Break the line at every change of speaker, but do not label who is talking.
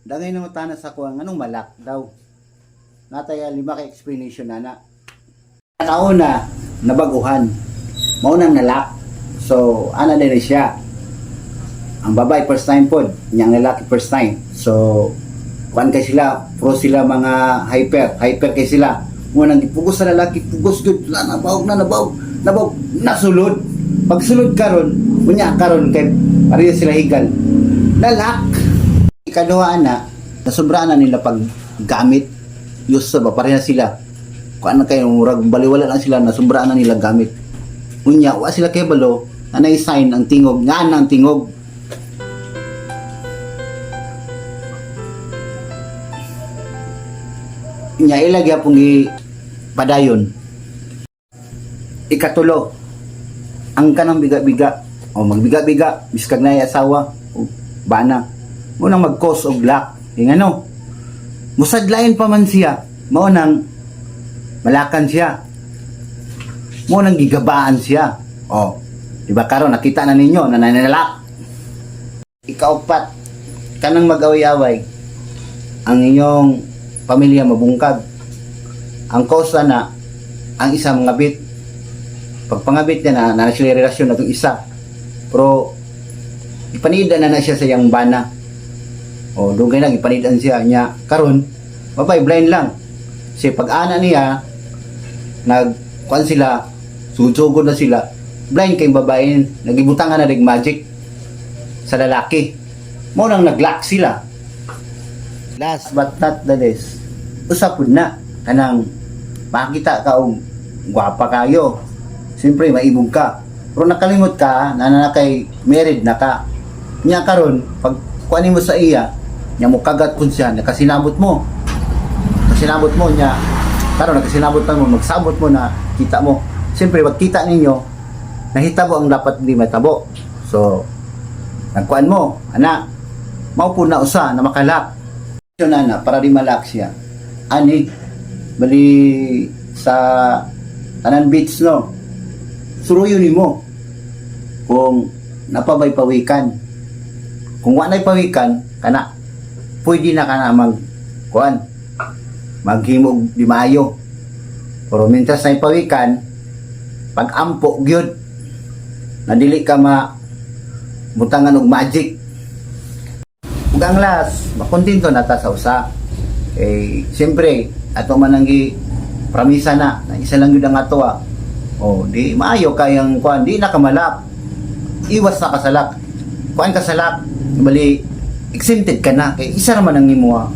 Dagay na utana sa kuwang anong malak daw. Nataya lima ka explanation na. Kauna, nabaguhan. Maunang nalak. So, ana din siya. Ang babae first time po, niyang lalaki first time. So, kuan kay sila, pro sila mga hyper kay sila. Munang gipugos sa lalaki, pugos gud, nabawg, nasulod. Pag sulod karon, unya karon kay pareha sila higal. Lalak. Ikaduha na, nasobraan na nila pag gamit. Use ba pareha sila. Kuan na kayo murag baliwala lang sila, nasobraan na nila gamit. Unya wa sila kay balo, anay sign ang tingog, nga ang tingog. Nya ilagya pong padayon. Ikatulo, ang kanang biga-biga o magbiga-biga biskag na asawa o bana munang mag-cause og lack ingano musadlain pa man siya mao nang malakan siya mo nang gigabaan siya o di ba karon nakita na ninyo na nananalak. Ikaupat, kanang mag-away-away ang inyong pamilya mabungkag ang kosa na ang isa mangabit. Pagpangabit niya na sila relasyon na itong isa. Pero, ipanidan na siya sa iyang bana. O, doon kayo lang, ipanidan siya niya. Karon, babay, blind lang. Kasi pag-ana niya, nagkuhan sila, sugod na sila, blind kayong babae, nagibutangan na rin magic sa lalaki. Mo nang nag-lock sila. Last but not the least, usapod na, kanang makita ka o gwapa kayo. Siyempre, maibog ka. Pero nakalimot ka, na kay married na ka. Niya karon pag kuhanin mo sa iya, niya mo kagat kun siya, nakasinabot mo. Kasinabot mo niya, karon nakasinabot mo, magsabot mo na kita mo. Siyempre, pag kita ninyo, nahitabo ang dapat hindi matabo. So, nagkuhan mo, ana, maupo na usa na makalak. Yun na, para di malak siya. Ani, bali sa Tanan Beach, no? Suruyon mo kung napabay pawikan. Kung wanay pawikan, kana pwede na kana maghimog di maayo. Pero mintas na pawikan, pag ampo gyud, nadili ka butangan og magic. Ug ang last, makontento na ta sa usa. Siyempre, ato man ang pramisa na isa lang gyud ang ato. O, di maayo kayang kuan, di nakamalak. Iwas na kasalak. Kuan kasalak, bali exempted ka na kay isa naman ang imuha.